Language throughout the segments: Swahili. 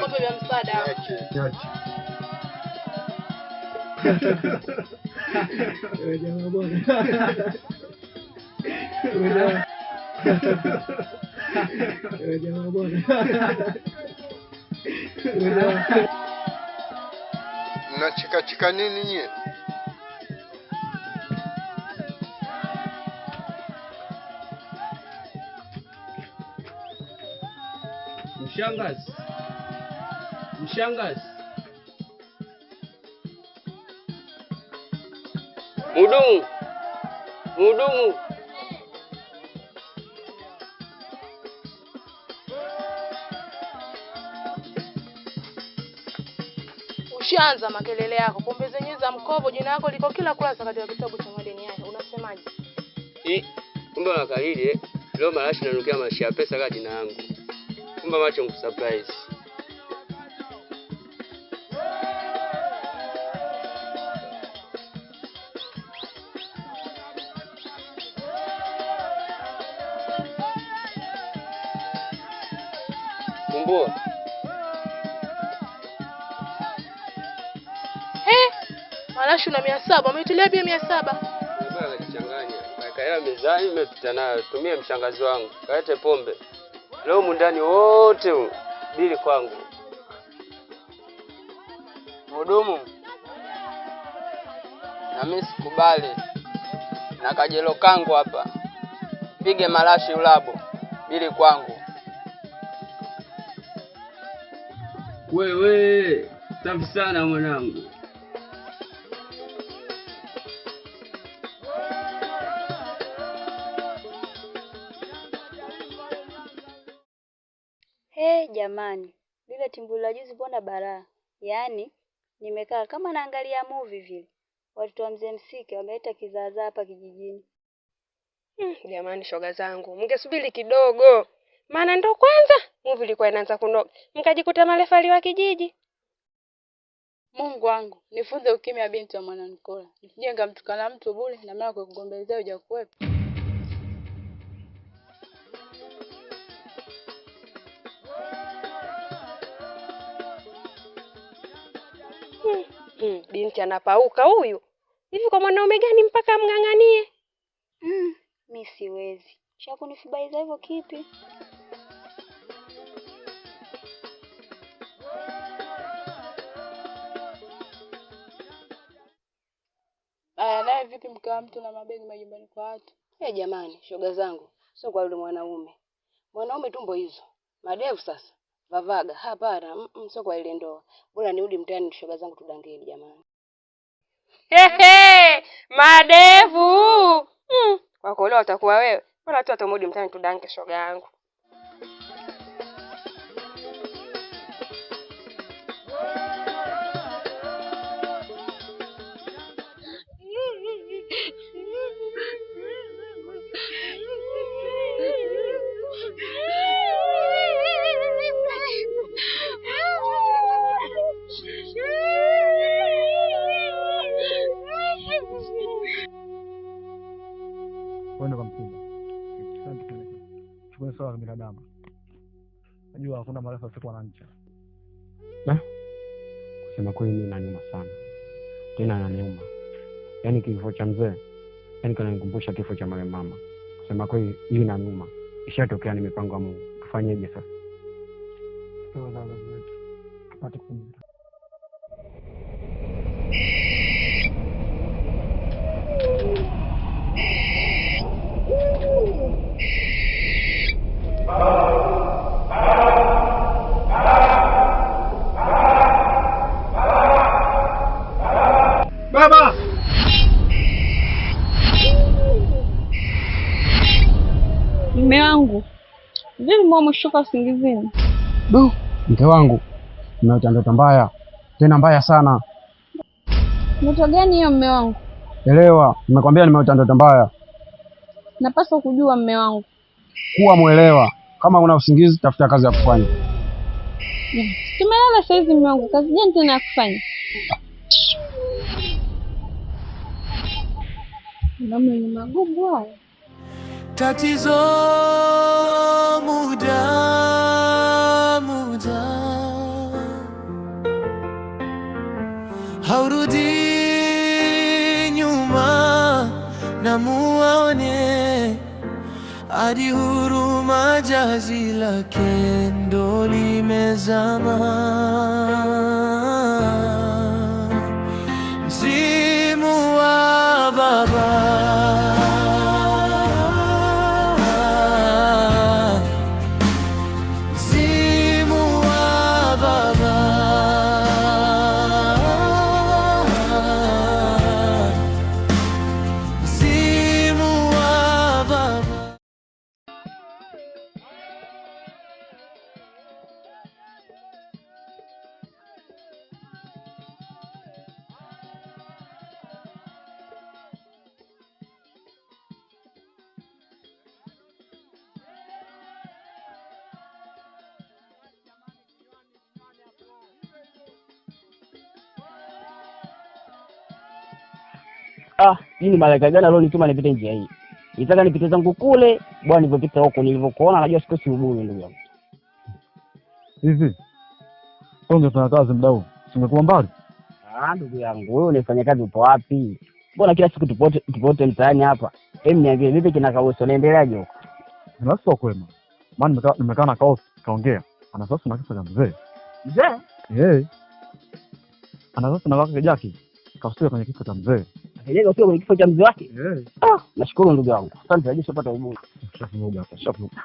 ng'ombe vya msaada. Niache. Wewe jamaa bwana. Wewe jamaa bwana. Mnacheka nini nyie? Mshangazi. Mshangazi. Mhudumu. Mhudumu. Ushaanza makelele yako. Pombe zenyewe za mkopo jina lako liko kila kurasa katika kitabu cha madeni haya. Unasemaje? Kumbe unakalili leo marashi nanukia mashi ya pesa kama jina yangu. Kumbe macho nikusurprise. Mbona? Marashi na 700, umeitilia pia 700. Mbona anajichanganya? Kaela mezani nimepita nayo. Tumie mshangazi wangu. Kalete pombe. Leo mundani wote bili kwangu. Mhudumu. Na mimi sikubali. Na kajelo kangu hapa. Pige marashi ulabo. Bili kwangu. Wewe, safi sana mwanangu. Jamani, lile timbuli la juzi mbona balaa. Yaani nimekaa kama naangalia movie vile. Watoto wa mzee Msike wameleta kizaazaa hapa kijijini. Jamani shoga zangu, mngesubiri kidogo. Maana ndo kwanza movie ilikuwa inaanza kunoga. Mkajikuta malefali wa kijiji. Mungu wangu, nifunze ukimya binti wa Mwanankola. Nijenga mtukana mtu bure na mara kugombezea hujakuwepo. Binti anapauka huyu. Hivi kwa mwanaume gani mpaka mng'ang'anie? Mimi siwezi. Cha kunifubaiza hivyo kipi? Naye vipi mkawa mtu na mabegi majumbani kwa watu? Jamani, shoga zangu, sio kwa yule mwanaume. Mwanaume tumbo hizo. Madevu sasa. Vavaga, hapana, sio kwa ile ndoa. Bora nirudi mtaani shoga zangu tudangeni jamani. Madevu. Wako leo utakuwa wewe. Bora tu atamudi mtaani tudange shoga yangu. Kwenda kwa msiba. Asante sana. Chukua sawa kwa binadamu. Najua hakuna marefu asikuwa na ncha. Kusema kweli mimi naniuma sana. Tena naniuma. Yaani kifo cha mzee, yaani kinanikumbusha kifo cha mama mama. Kusema kweli hii inaniuma. Ishatokea ni mipango ya Mungu. Tufanyeje sasa? Sawa sawa zetu. Tupate kupumzika. Baba! Mume wangu, vipi mbona umeshuka usingizini? Mke wangu, nimeota ndoto mbaya. Tena mbaya sana. Ndoto gani hiyo mume wangu? Elewa, nimekwambia nimeota ndoto mbaya. Napaswa kujua mume wangu. Kuwa muelewa. Kama una usingizi tafuta kazi ya kufanya. Tumelala sasa hivi mume wangu, kazi gani tena ya kufanya? Mama ni magumu haya. Tatizo muda haurudi nyuma, na muone hadi huruma jazi lake ndo limezama. Msimu wa baba, Hii ni malaika gani alionituma nipite njia hii? Nitaka nipite zangu kule, bwana nilipopita huko nilivyokuona najua sikosi ubuni ndugu yangu. Hivi. Ungefanya kazi muda huu, singekuwa mbali. Ndugu yangu, wewe unafanya kazi upo wapi? Mbona kila siku tupote mtaani hapa? Hebu niambie vipi kinakaoso naendeleaje huko? Na sio kwema. Maana nimekaa na Kaos kaongea. Ana sasa na kisa cha mzee. Mzee? Ana sasa na wake Jackie. Kausio kwenye kifo cha mzee. Leo sio kwenye kifo cha mzee wake? Nashukuru ndugu yangu. Asante aje sipata ubuni. Shafuga hapa, shafuga.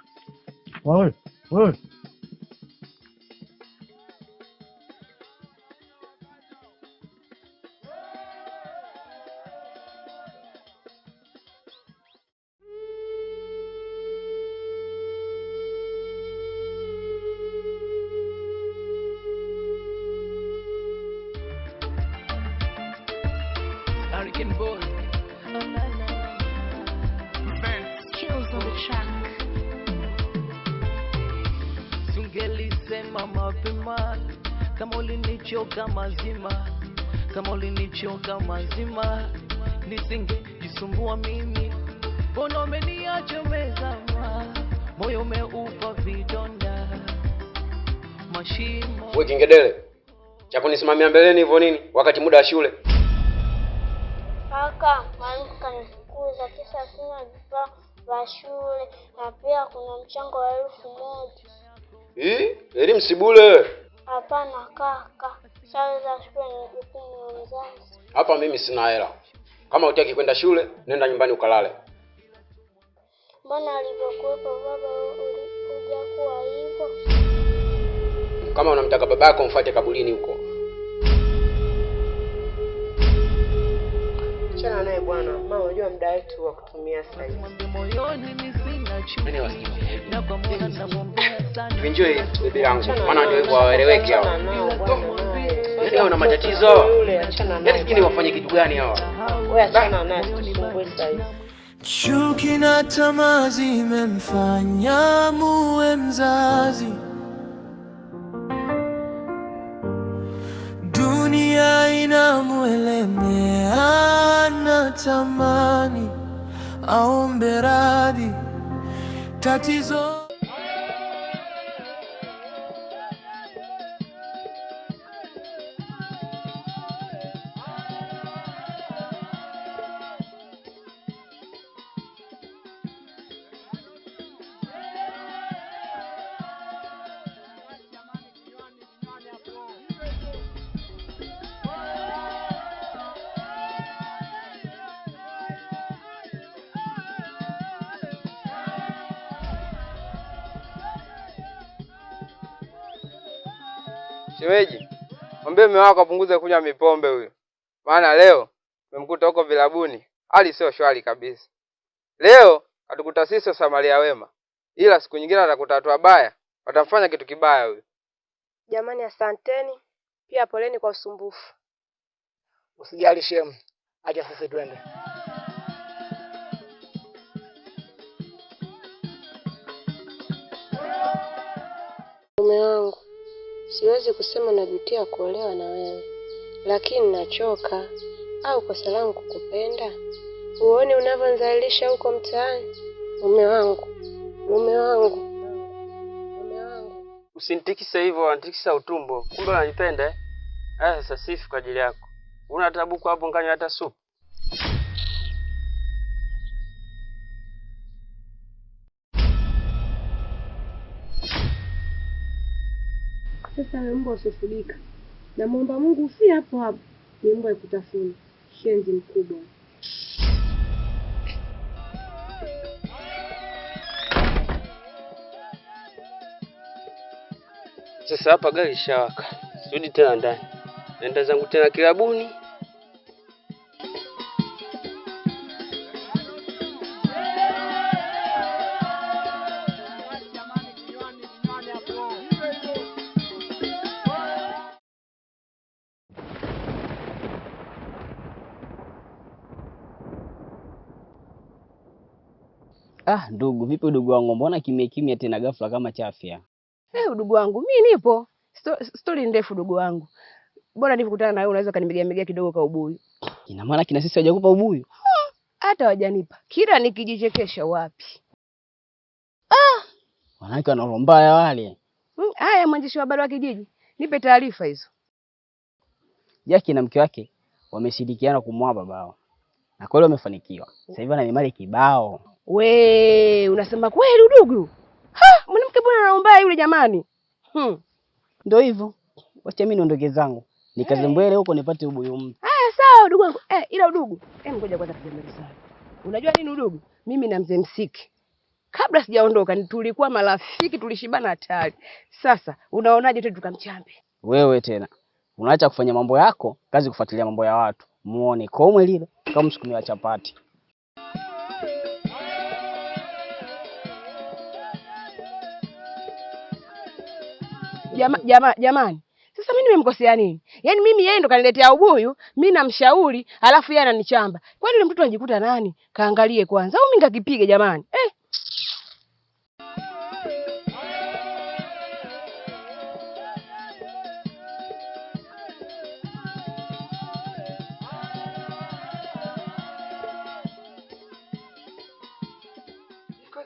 Wewe. Sungelisema mapema kama ulinichoka mazima nisingejisumbua mimi. Mbona umeniacha umezama, moyo umeupa vidonda mashimo. Wewe kingedele cha kunisimamia mbeleni hivyo nini wakati muda wa shule? Kaka, mwalimu kanifukuza kisa sina vifaa vya shule na pia kuna mchango wa 1000. Elimu si bure. Hapana kaka, sare za shule ni jukumu la mzazi. Hapa mimi sina hela. Kama hutaki kwenda shule, nenda nyumbani ukalale. Mbona alivyokuwepo baba hujakuwa hivyo? Kama unamtaka babako mfuate kaburini huko. Achana naye bwana. Mama unajua muda wetu wa kutumia sasa hivi. Moyoni mimi sina chuki. Na kwa Mola namuombea sana. Enjoy baby yangu. Maana ndio hivyo waeleweki hao. Leo una matatizo. Yaani sikini wafanye kitu gani hawa? Wewe achana naye tusumbue sasa hivi. Chuki na tamaa zimemfanya muwe mzazi. Dunia inamuelemea na tamani aombe radhi tatizo. Shemeji, mwambie mume wako apunguze kunywa mipombe huyo. Maana leo tumemkuta huko vilabuni, hali sio shwari kabisa. Leo atakuta sisi Samaria wema. Ila siku nyingine atakuta watu wabaya, watamfanya kitu kibaya huyo. Jamani asanteni. Pia poleni kwa usumbufu. Usijali shemu. Acha sisi twende. Mume wangu, siwezi kusema najutia kuolewa na wewe, lakini nachoka. Au kosa langu kukupenda? Uone unavyonizalilisha huko mtaani. Mume wangu. Usinitikise hivyo, unitikisa utumbo. Kumbe unanipenda eh? Sasa sifi kwa ajili yako. Una tabuku hapo nganya hata supu. Sasa wewe mbwa usifudika. Na muomba Mungu usi hapo hapo. Ni mbwa ikutafuna. Shenzi mkubwa. Sasa hapa gari shawaka. Sirudi tena ndani. Naenda zangu tena kilabuni. Ndugu, vipi ndugu wangu? Mbona kimya kimya tena ghafla kama chafya? Ndugu wangu, mimi nipo. Story ndefu ndugu wangu. Bora nilikutana na wewe unaweza kanimegea kidogo kwa ubuyu. Ina maana kina sisi hawajakupa ubuyu? Hata hawajanipa. Kila nikijichekesha wapi. Wanawake wana mbaya wale. Haya mwandishi wa habari wa kijiji. Nipe taarifa hizo. Jackie na mke wake wameshirikiana kumwoa babao. Na kweli wamefanikiwa. Sasa hivi ana mali kibao. We, unasema kweli udugu? Mwanamke bwana anaombea yule jamani. Ndio hivyo. Wacha mimi niondoke zangu. Nikazembele huko nipate ubuyu mpya. Sawa udugu wangu. Ila udugu, ngoja kwanza tujembele sana. Unajua nini udugu? Mimi na mzee Msiki. Kabla sijaondoka tulikuwa marafiki, tulishibana hatari. Sasa unaonaje tu tukamchambe? Wewe tena. Unaacha kufanya mambo yako, kazi kufuatilia mambo ya watu. Muone komwe lile kama msukumia wa chapati. Jamani. Sasa mimi nimemkosea nini? Yaani mimi yeye ndo kaniletea ubuyu, mimi namshauri, alafu yeye ananichamba. Kwani yule mtoto anajikuta nani? Kaangalie kwanza. Au mimi ngakipige jamani?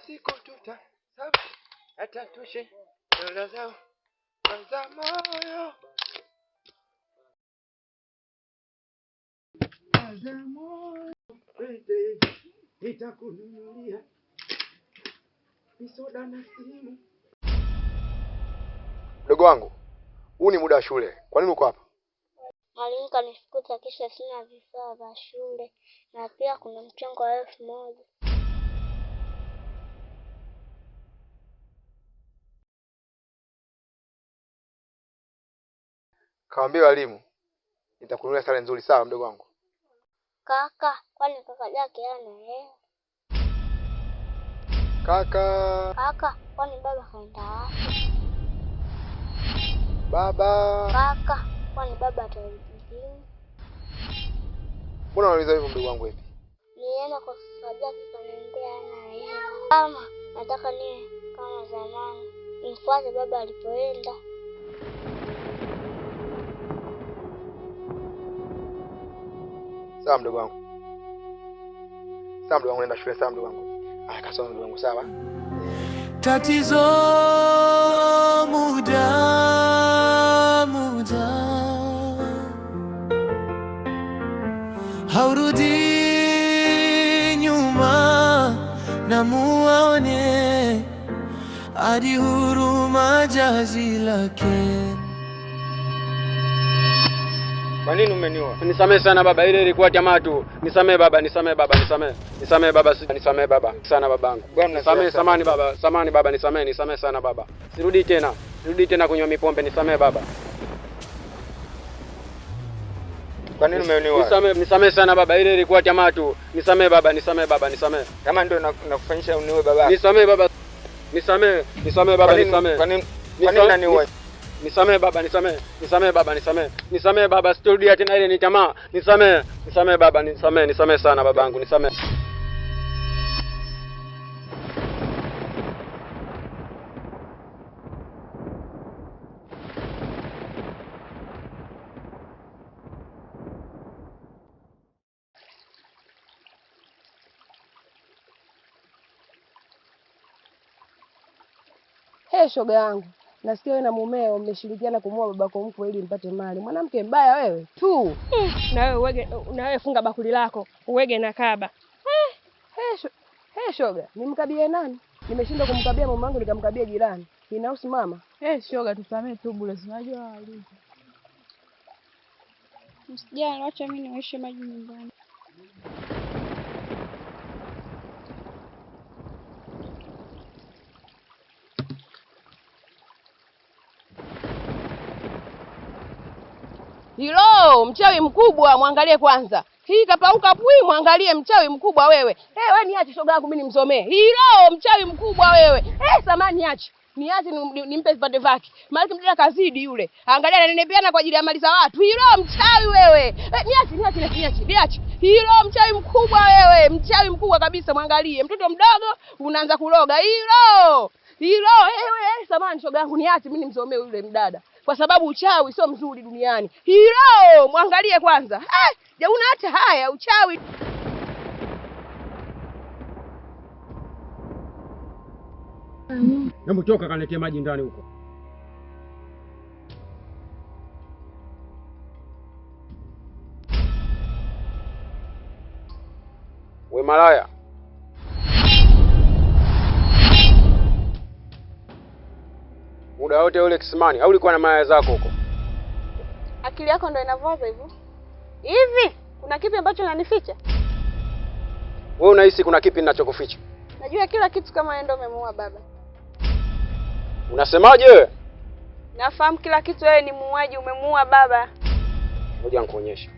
Siku tuta hata tushe dola zao za moyo. Itakununulia misoda na simu. Mdogo wangu, huu ni muda wa shule. Kwa nini uko hapa? Mwalimu kanifukuza kisha sina vifaa vya shule na pia kuna mchango wa 1000. Kawaambia walimu nitakununulia sare nzuri, sawa mdogo wangu? Kaka, kwani kaka yake ana hela? Kaka, kwani baba kaenda wapi? Baba. Kaka, kwani baba atarudi? Mbona unauliza hivyo mdogo wangu hivi? Nienda kwa sababu kaniambia ana hela. Kama nataka niwe kama zamani, nimfuate baba alipoenda. Sawa mdogo wangu. Nenda shule sawa mdogo wangu. Kasoma mdogo wangu sawa? Tatizo muda haurudi nyuma na muone hadi huruma jazi lake. Kwa nini umeniua? Nisamee sana baba, ile ilikuwa jamaa tu. Nisamee baba. Nisamee baba sana babangu. Nisamee samani baba, nisamee sana baba. Sirudi tena kunywa mipombe, nisamee baba. Kwa nini umeniua? Nisamee sana baba, ile ilikuwa jamaa tu. Nisamee baba. Kama ndio nakufanyisha uniue baba. Nisamee baba. Nisamee baba, nisamee. Kwa nini unaniua? Nisamee baba, sitorudia tena, ile ni tamaa. Nisamee baba, nisamee sana babangu, nisamee. Shoga yangu. Nasikia wewe na mumeo mmeshirikiana kumua babako mkwe ili mpate mali. Mwanamke mbaya wewe tu. Na wewe uwege, na wewe funga bakuli lako, uwege na kaba. Shoga, nimkabie nani? Nimeshinda kumkabia mama wangu nikamkabia jirani. Inahusu mama? Shoga tusamee tu bure, unajua walivyo. Msijali, acha mimi nioshe maji nyumbani. Hilo mchawi mkubwa, mwangalie kwanza. Hii kapauka pui, mwangalie mchawi mkubwa wewe. Wewe niache shoga yangu mimi nimsomee. Hilo mchawi mkubwa wewe. Samani niache. Niache nimpe vipande vake. Mali mdada kazidi yule. Angalia ananenepeana kwa ajili ya mali za watu. Hilo mchawi wewe. Niache. Hilo mchawi mkubwa wewe. Mchawi mkubwa kabisa, mwangalie. Mtoto mdogo unaanza kuloga. Hilo. Samani shoga yangu niache mimi nimsomee yule mdada. Kwa sababu uchawi sio mzuri duniani. Hilo mwangalie kwanza. Je, una hata haya uchawi. Hebu toka kaniletee maji ndani huko. We malaya. Muda wote ule kisimani au ulikuwa na malaya zako huko? Akili yako ndio inavoza hivyo. Hivi kuna kipi ambacho unanificha? Wewe unahisi kuna kipi ninachokuficha? Najua kila kitu kama wewe ndio umemuua baba. Unasemaje wewe? Nafahamu kila kitu, wewe ni muuaji, umemuua baba. Ngoja nikuonyeshe.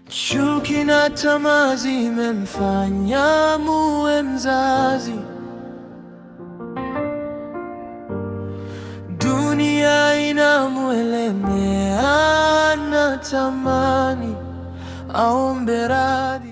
Chuki na tamaa zimemfanya muwe mzazi. Dunia inamuelemea, anatamani aombe radhi.